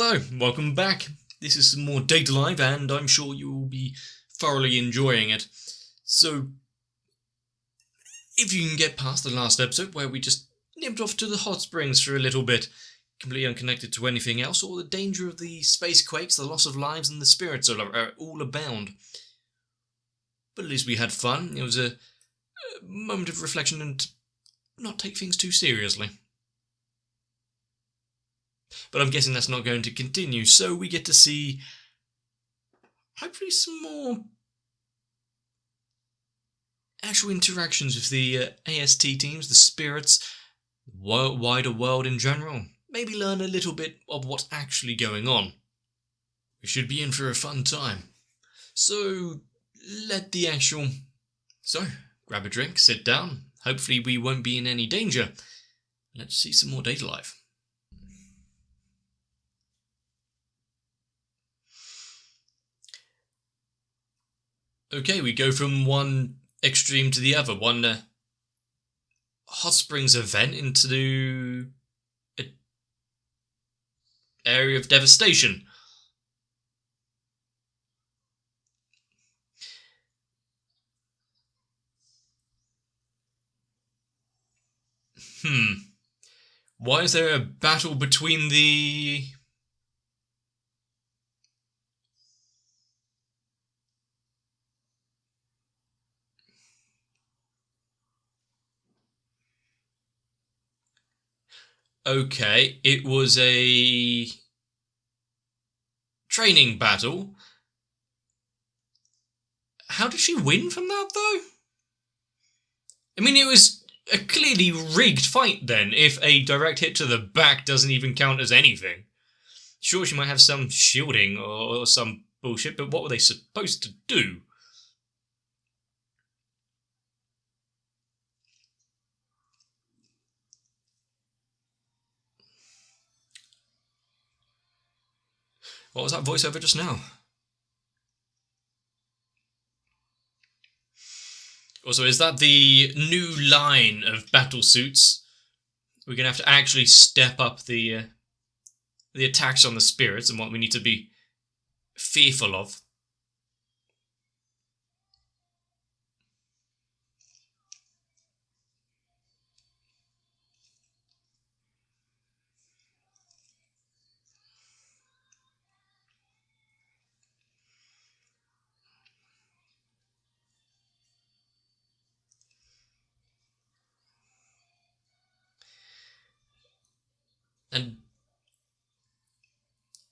Hello, welcome back. This is some more Data Live, and I'm sure you will be thoroughly enjoying it. So, if you can get past the last episode where we just nipped off to the hot springs for a little bit, completely unconnected to anything else, or the danger of the space quakes, the loss of lives, and the spirits are all abound. But at least we had fun. It was a moment of reflection and not take things too seriously. But I'm guessing that's not going to continue, so we get to see, hopefully, some more actual interactions with the AST teams, the spirits, the wider world in general. Maybe learn a little bit of what's actually going on. We should be in for a fun time. So, grab a drink, sit down. Hopefully we won't be in any danger. Let's see some more Data Live. Okay, we go from one extreme to the other. One hot springs event into an area of devastation. Why is there a battle between the... Okay, it was a training battle. How did she win from that, though? I mean, it was a clearly rigged fight then, if a direct hit to the back doesn't even count as anything. Sure, she might have some shielding or some bullshit, but what were they supposed to do? What was that voiceover just now? Also, is that the new line of battle suits? We're going to have to actually step up the attacks on the spirits and what we need to be fearful of. And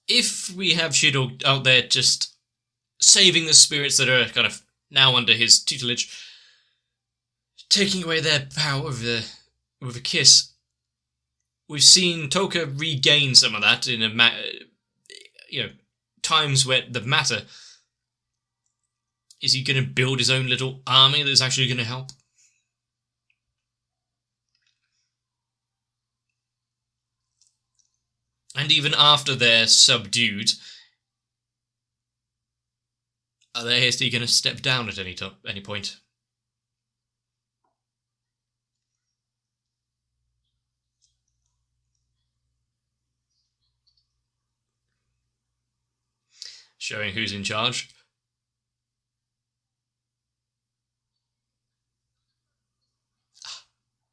if we have Shido out there just saving the spirits that are kind of now under his tutelage, taking away their power with a kiss, we've seen Toka regain some of that in times where the matter. Is he going to build his own little army that's actually going to help? And even after they're subdued, are the AST going to step down at any point? Showing who's in charge.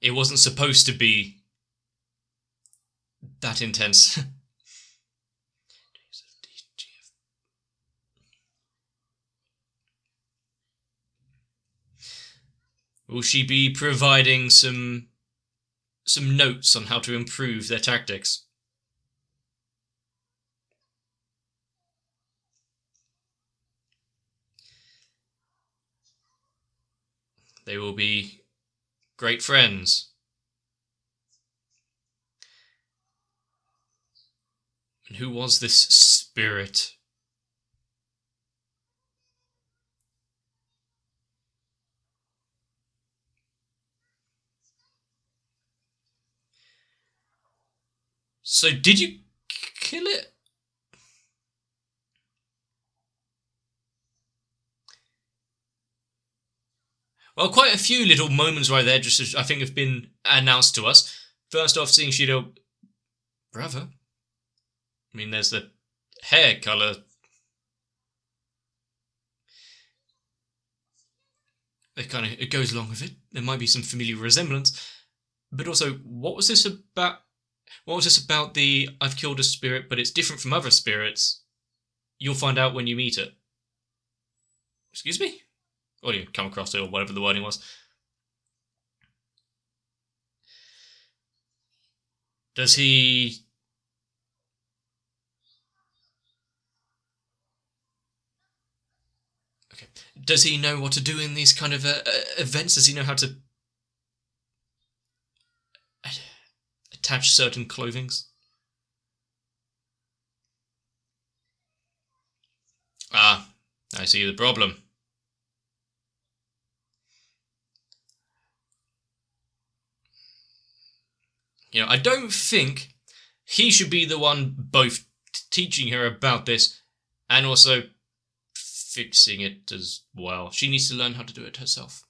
It wasn't supposed to be that intense. Will she be providing some notes on how to improve their tactics? They will be great friends. And who was this spirit? So did you kill it? Well, quite a few little moments right there, just I think, have been announced to us. First off, seeing Shido, brother. I mean, there's the hair colour. It goes along with it. There might be some familiar resemblance. But also, what was this about? What was this about the I've killed a spirit, but it's different from other spirits? You'll find out when you meet it. Excuse me? Or you come across it, or whatever the wording was. Does he... Okay. Does he know what to do in these kind of events? Does he know how to attach certain clothings? Ah, I see the problem. I don't think he should be the one both teaching her about this and also fixing it as well. She needs to learn how to do it herself.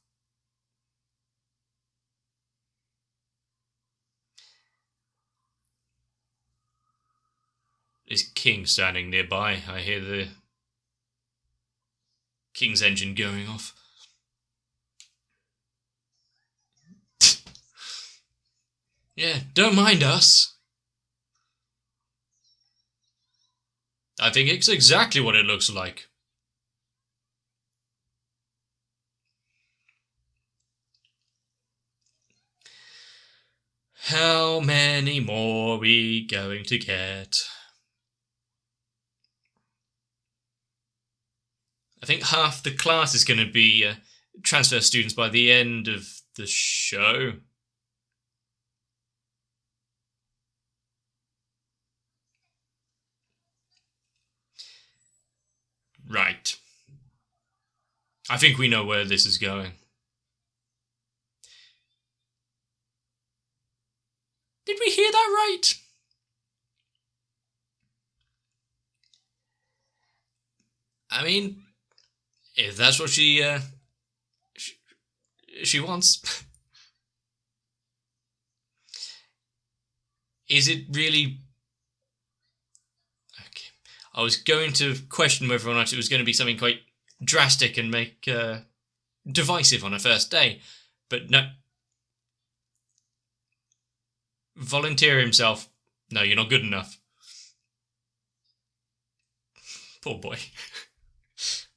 Is King standing nearby? I hear the King's engine going off. Yeah, don't mind us. I think it's exactly what it looks like. How many more are we going to get? I think half the class is going to be transfer students by the end of the show. Right. I think we know where this is going. Did we hear that right? I mean, if that's what she wants. Is it really... Okay. I was going to question whether or not it was going to be something quite drastic and make divisive on a first day, but no. Volunteer himself. No, you're not good enough. Poor boy.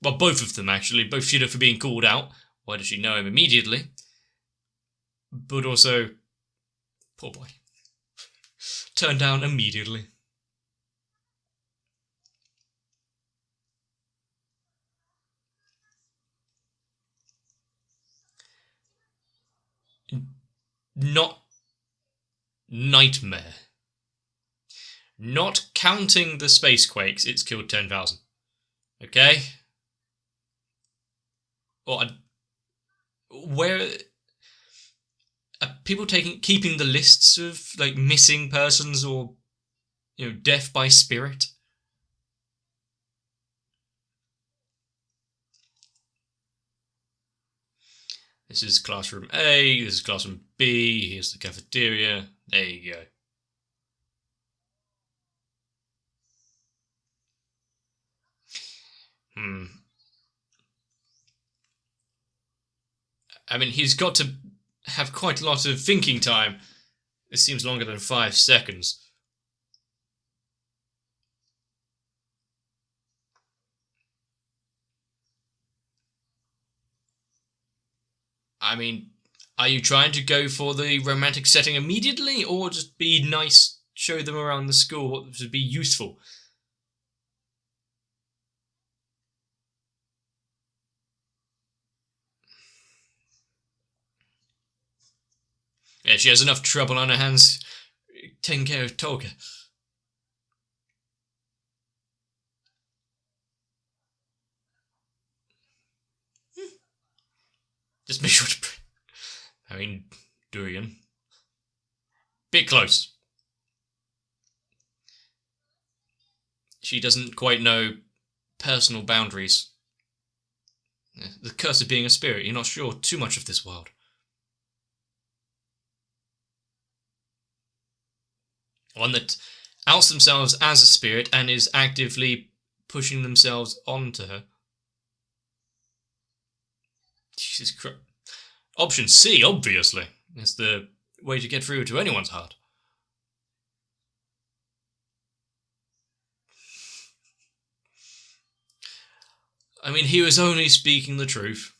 Well, both of them, actually. Both Shida for being called out. Why does she know him immediately? But also, poor boy. Turned down immediately. Not Nightmare. Not counting the space quakes, it's killed 10,000. Okay? Or where are people keeping the lists of like missing persons or death by spirit? This is classroom A, this is classroom B, here's the cafeteria. There you go. I mean, he's got to have quite a lot of thinking time. This seems longer than 5 seconds. I mean, are you trying to go for the romantic setting immediately, or just be nice, show them around the school what would be useful? Yeah, she has enough trouble on her hands taking care of Tolga. Just make sure to... I mean, Durian. Bit close. She doesn't quite know personal boundaries. The curse of being a spirit, you're not sure too much of this world. One that outs themselves as a spirit and is actively pushing themselves onto her. Jesus Christ. Option C, obviously, is the way to get through to anyone's heart. I mean, he was only speaking the truth.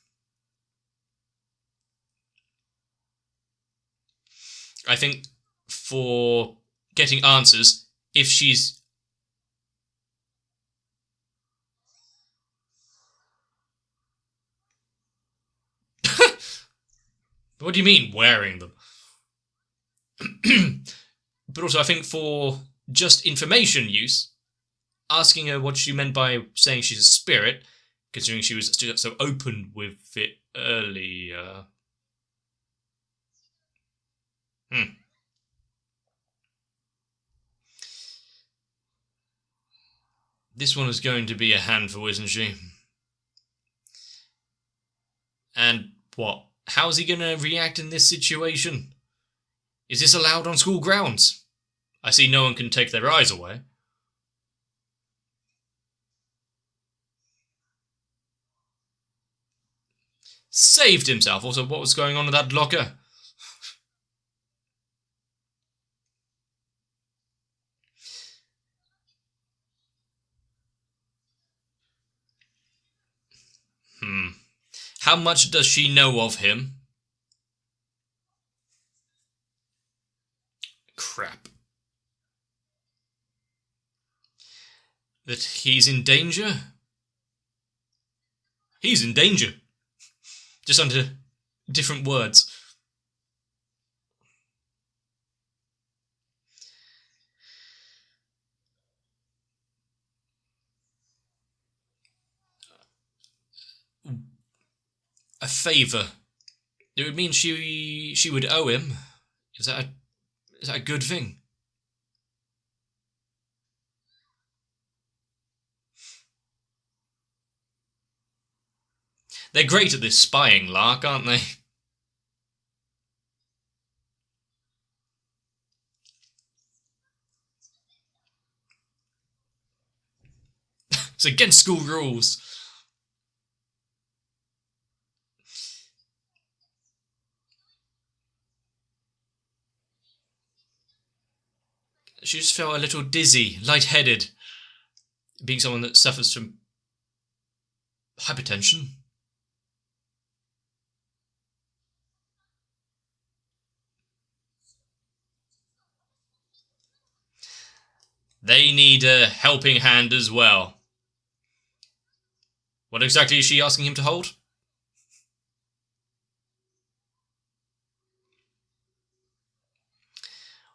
I think for getting answers, if she's... What do you mean, wearing them? But also, I think for just information use, asking her what she meant by saying she's a spirit, considering she was so open with it earlier. This one is going to be a handful, isn't she? And what? How's he going to react in this situation? Is this allowed on school grounds? I see no one can take their eyes away. Saved himself. Also, what was going on in that locker? How much does she know of him? Crap. That he's in danger? He's in danger. Just under different words. A favour. It would mean she would owe him. Is that a good thing? They're great at this spying lark, aren't they? It's against school rules. She just felt a little dizzy, lightheaded, being someone that suffers from hypertension. They need a helping hand as well. What exactly is she asking him to hold?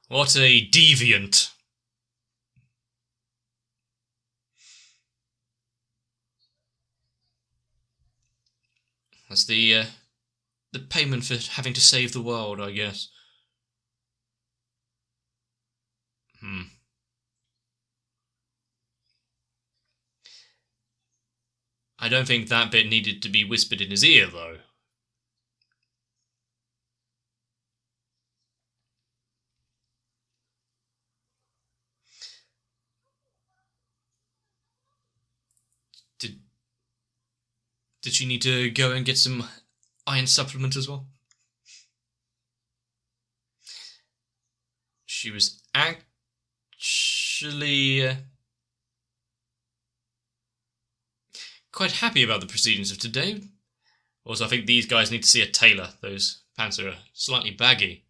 What a deviant. That's the payment for having to save the world, I guess. I don't think that bit needed to be whispered in his ear, though. Did she need to go and get some iron supplement as well? She was actually quite happy about the proceedings of today. Also, I think these guys need to see a tailor. Those pants are slightly baggy.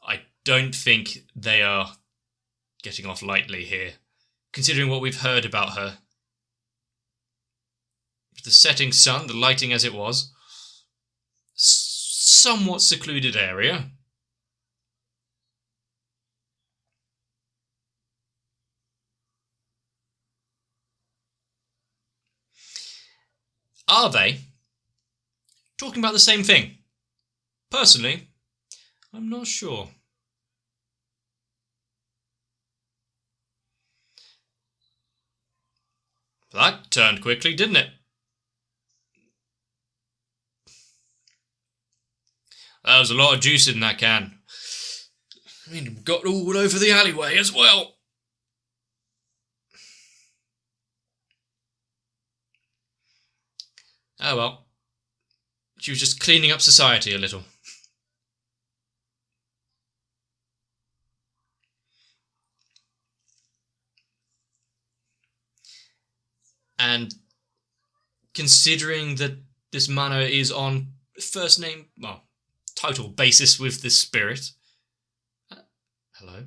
I don't think they are getting off lightly here, considering what we've heard about her. The setting sun, the lighting as it was, somewhat secluded area. Are they talking about the same thing? Personally, I'm not sure. That turned quickly, didn't it? There was a lot of juice in that can. I mean, we've got all over the alleyway as well. Oh well. She was just cleaning up society a little. And considering that this manor is on first name, well, title basis with this spirit. Hello?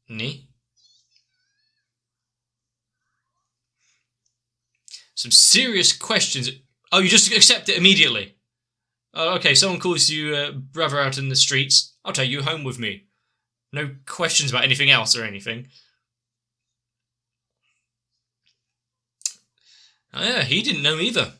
Ni? Some serious questions. Oh, you just accept it immediately. Oh, okay, someone calls you brother out in the streets. I'll take you home with me. No questions about anything else or anything. Oh yeah, he didn't know either.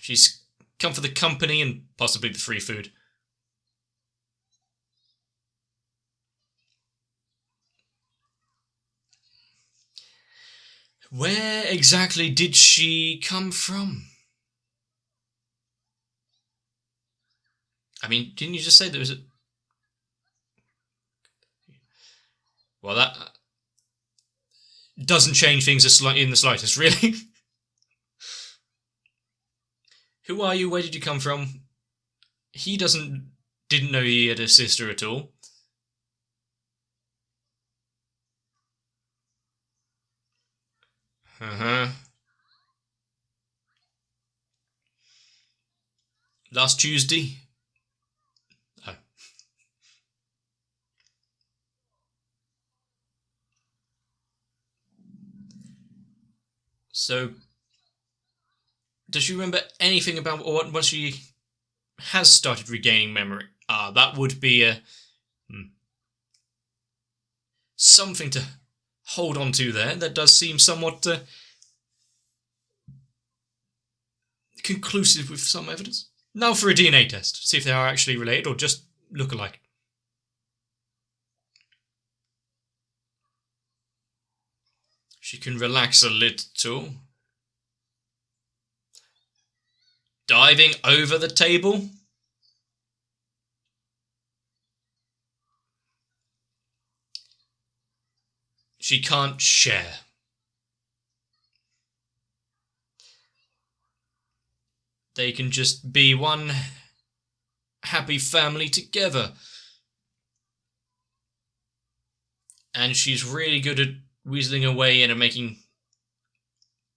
She's come for the company and possibly the free food. Where exactly did she come from? I mean, didn't you just say there was a... Well, that doesn't change things in the slightest, really. Who are you? Where did you come from? He didn't know he had a sister at all. Uh-huh. Last Tuesday? Oh. So, does she remember anything about what once she has started regaining memory? That would be something to hold on to there. That does seem somewhat conclusive with some evidence. Now for a DNA test. See if they are actually related or just look alike. She can relax a little. Diving over the table. She can't share. They can just be one happy family together. And she's really good at weaseling away and making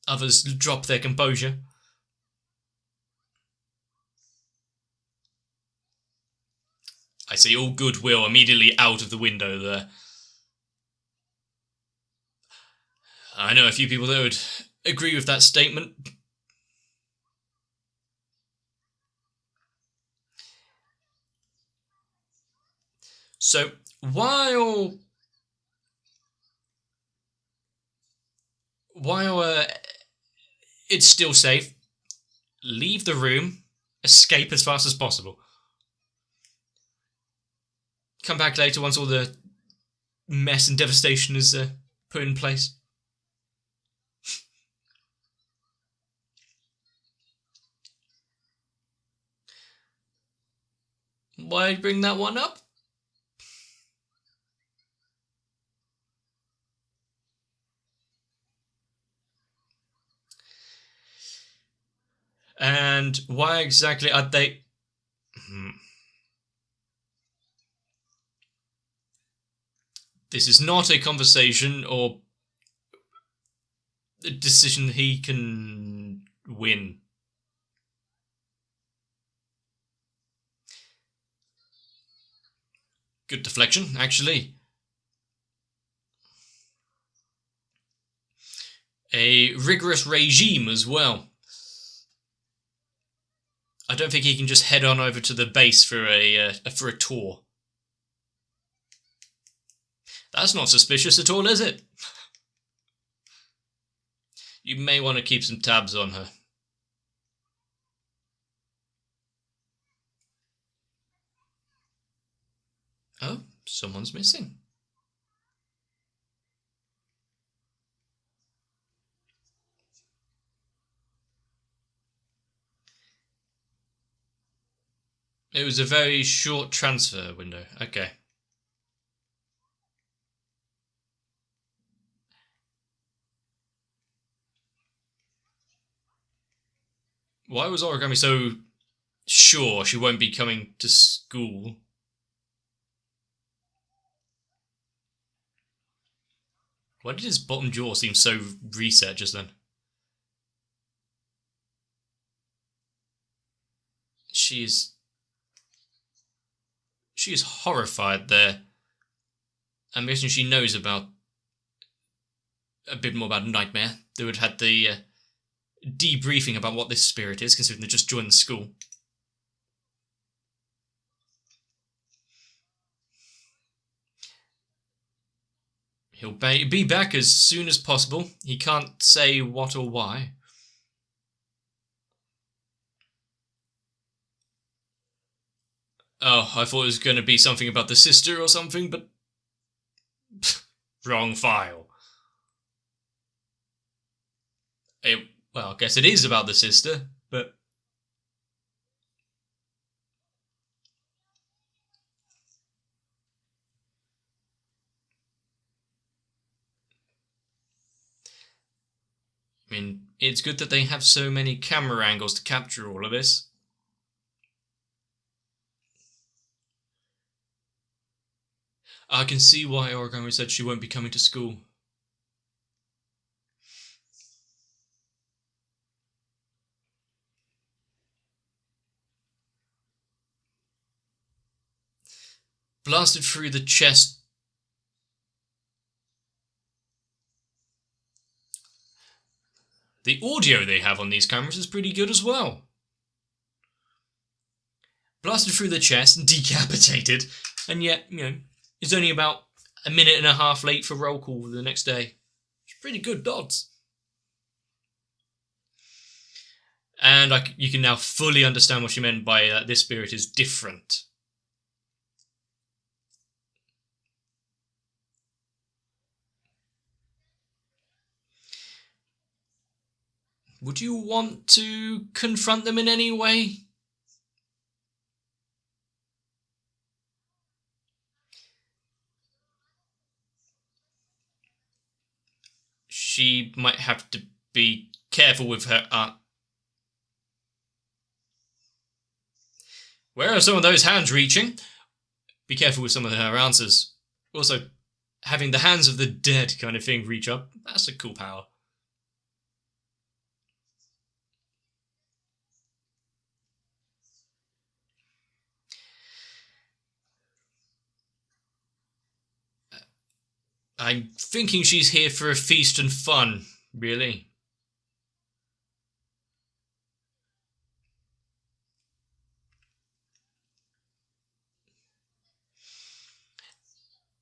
others drop their composure. I see all goodwill immediately out of the window there. I know a few people that would agree with that statement. So, while it's still safe, leave the room, escape as fast as possible. Come back later once all the mess and devastation is put in place. Why bring that one up? And why exactly are they... This is not a conversation or a decision he can win. Good deflection, actually. A rigorous regime as well. I don't think he can just head on over to the base for a tour. That's not suspicious at all, is it? You may want to keep some tabs on her. Oh, someone's missing. It was a very short transfer window. Okay. Why was Origami so sure she won't be coming to school? Why did his bottom jaw seem so reset just then? She is horrified there. I'm guessing she knows about a bit more about Nightmare. They would have had the debriefing about what this spirit is, considering they just joined the school. He'll be back as soon as possible. He can't say what or why. Oh, I thought it was going to be something about the sister or something, but... wrong file. Well, I guess it is about the sister, but... I mean, it's good that they have so many camera angles to capture all of this. I can see why Origami said she won't be coming to school. Blasted through the chest. The audio they have on these cameras is pretty good as well. Blasted through the chest and decapitated, and yet, it's only about a minute and a half late for roll call the next day. It's pretty good dodds. And you can now fully understand what she meant by this spirit is different. Would you want to confront them in any way? She might have to be careful with her Where are some of those hands reaching? Be careful with some of her answers. Also, having the hands of the dead kind of thing reach up, that's a cool power. I'm thinking she's here for a feast and fun, really.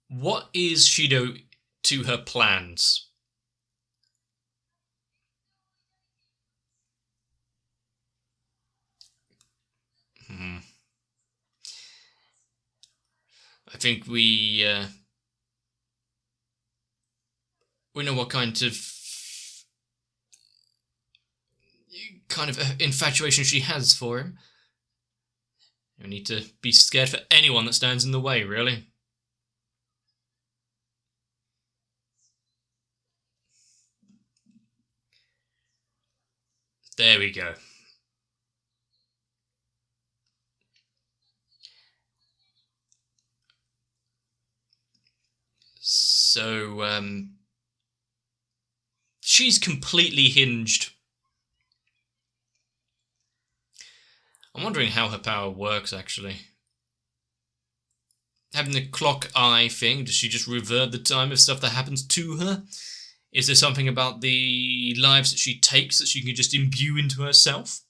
What is Shido to her plans? I think we know what kind of infatuation she has for him. You need to be scared for anyone that stands in the way, really. There we go. So, she's completely hinged. I'm wondering how her power works, actually. Having the clock eye thing, does she just revert the time of stuff that happens to her? Is there something about the lives that she takes that she can just imbue into herself?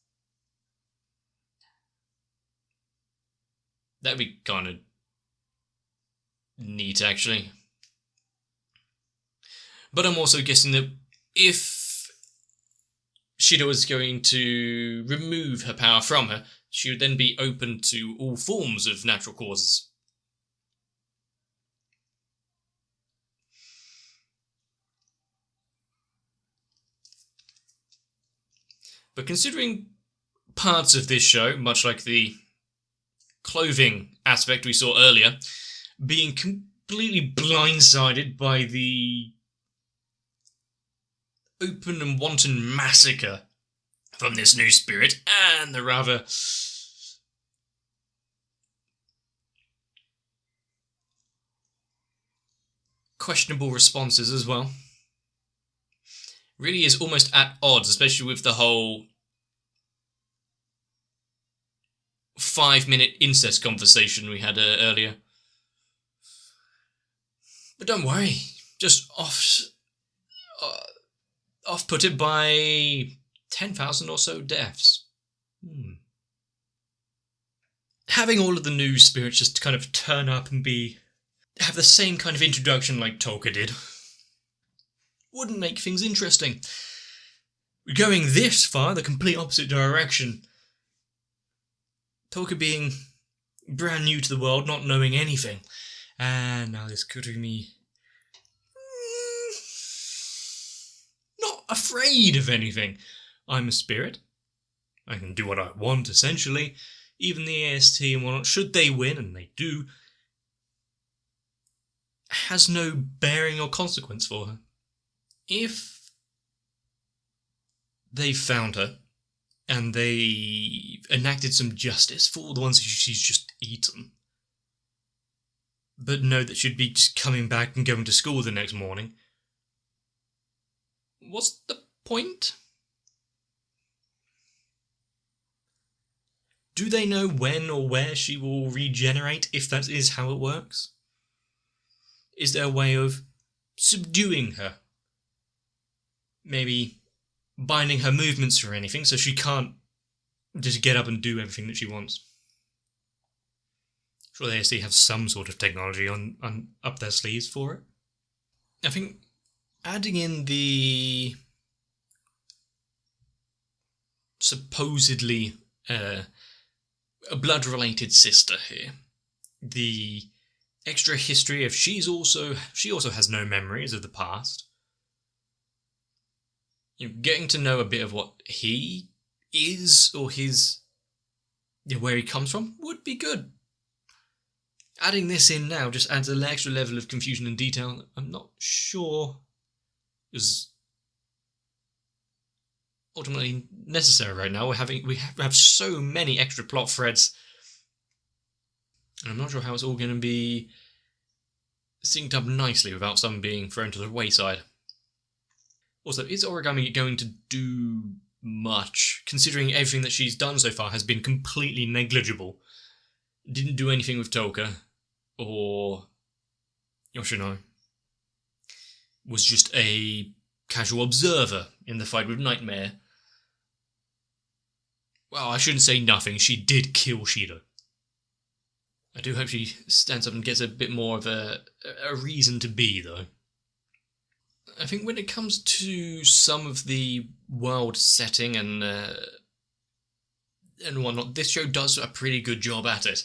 That'd be kind of neat, actually. But I'm also guessing that if Shida was going to remove her power from her, she would then be open to all forms of natural causes. But considering parts of this show, much like the clothing aspect we saw earlier, being completely blindsided by the open and wanton massacre from this new spirit, and the rather questionable responses as well, really is almost at odds, especially with the whole 5-minute incest conversation we had earlier. But don't worry, just off-putted by 10,000 or so deaths. Having all of the new spirits just kind of turn up and have the same kind of introduction like Tolka did wouldn't make things interesting. Going this far, the complete opposite direction. Tolka being brand new to the world, not knowing anything. And now this Kurumi not afraid of anything. I'm a spirit. I can do what I want, essentially. Even the AST and whatnot, should they win, and they do, has no bearing or consequence for her. If they found her, and they enacted some justice for all the ones she's just eaten, but know that she'd be just coming back and going to school the next morning, what's the point? Do they know when or where she will regenerate, if that is how it works? Is there a way of subduing her? Maybe binding her movements or anything so she can't just get up and do everything that she wants? Sure, they actually have some sort of technology on up their sleeves for it. I think adding in the supposedly a blood-related sister here, the extra history of she also has no memories of the past. Getting to know a bit of what he is or where he comes from would be good. Adding this in now just adds an extra level of confusion and detail that I'm not sure is ultimately necessary right now. We have so many extra plot threads, and I'm not sure how it's all going to be synced up nicely without some being thrown to the wayside. Also, is Origami going to do much, considering everything that she's done so far has been completely negligible? Didn't do anything with Tolka, or Yoshino. Was just a casual observer in the fight with Nightmare. Well, I shouldn't say nothing, she did kill Shida. I do hope she stands up and gets a bit more of a reason to be, though. I think when it comes to some of the world setting and whatnot, this show does a pretty good job at it.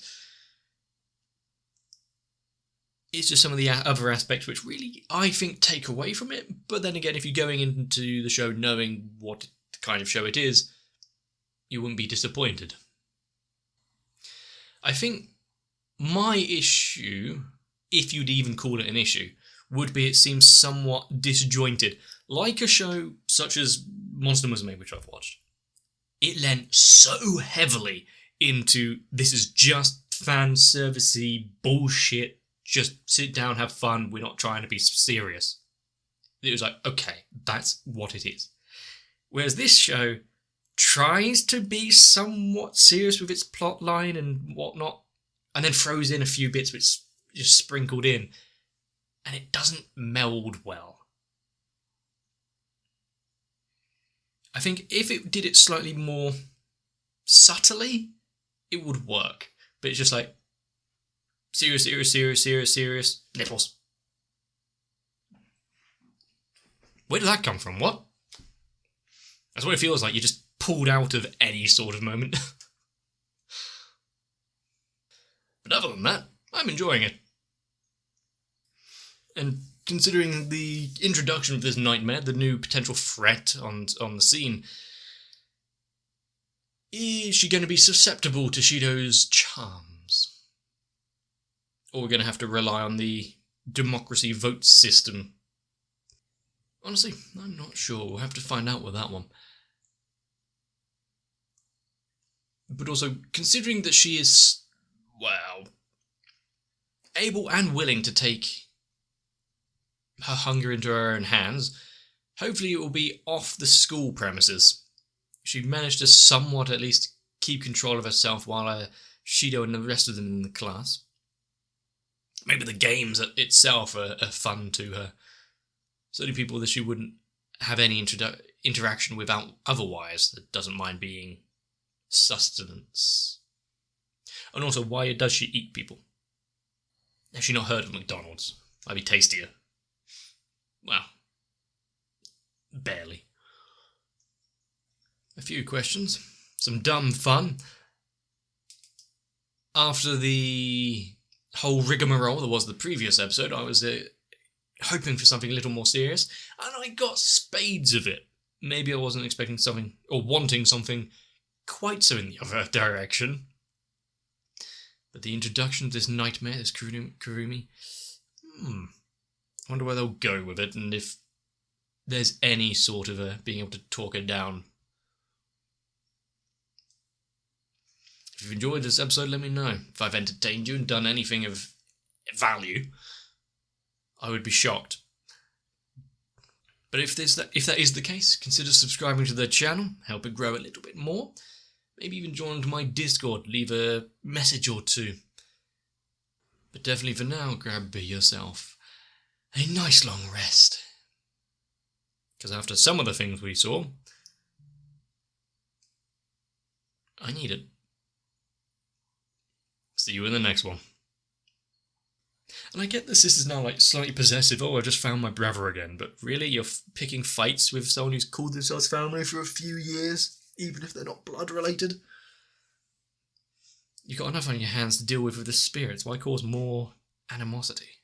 It's just some of the other aspects which really, I think, take away from it. But then again, if you're going into the show knowing what kind of show it is, you wouldn't be disappointed. I think my issue, if you'd even call it an issue, would be it seems somewhat disjointed. Like a show such as Monster Musume, which I've watched. It lent so heavily into this is just fan servicey bullshit, just sit down, have fun, we're not trying to be serious. It was like, okay, that's what it is. Whereas this show tries to be somewhat serious with its plot line and whatnot, and then throws in a few bits which just sprinkled in, and it doesn't meld well. I think if it did it slightly more subtly, it would work. But it's just like, serious, nipples. Where did that come from? What? That's what it feels like. You're just pulled out of any sort of moment. But other than that, I'm enjoying it. And considering the introduction of this nightmare, the new potential threat on the scene, is she going to be susceptible to Shido's charms? Or we're going to have to rely on the democracy vote system? Honestly, I'm not sure. We'll have to find out with that one. But also, considering that she is, well, able and willing to take her hunger into her own hands, hopefully it will be off the school premises. She managed to somewhat at least keep control of herself while Shido and the rest of them in the class. Maybe the games itself are fun to her. Certainly people that she wouldn't have any interaction with otherwise, that doesn't mind being sustenance. And also, why does she eat people? Has she not heard of McDonald's? Might be tastier. Well, barely. A few questions. Some dumb fun. After the whole rigmarole that was the previous episode, I was hoping for something a little more serious, and I got spades of it. Maybe I wasn't expecting something, or wanting something quite so in the other direction. But the introduction of this nightmare, this Kurumi, I wonder where they'll go with it, and if there's any sort of being able to talk her down. If you've enjoyed this episode, let me know. If I've entertained you and done anything of value, I would be shocked. But if that is the case, consider subscribing to the channel, help it grow a little bit more. Maybe even join my Discord, leave a message or two. But definitely for now, grab yourself a nice long rest. Because after some of the things we saw, I need it. See you in the next one. And I get this is now like slightly possessive. Oh, I just found my brother again. But really, you're picking fights with someone who's called themselves family for a few years, even if they're not blood related. You've got enough on your hands to deal with the spirits. Why cause more animosity?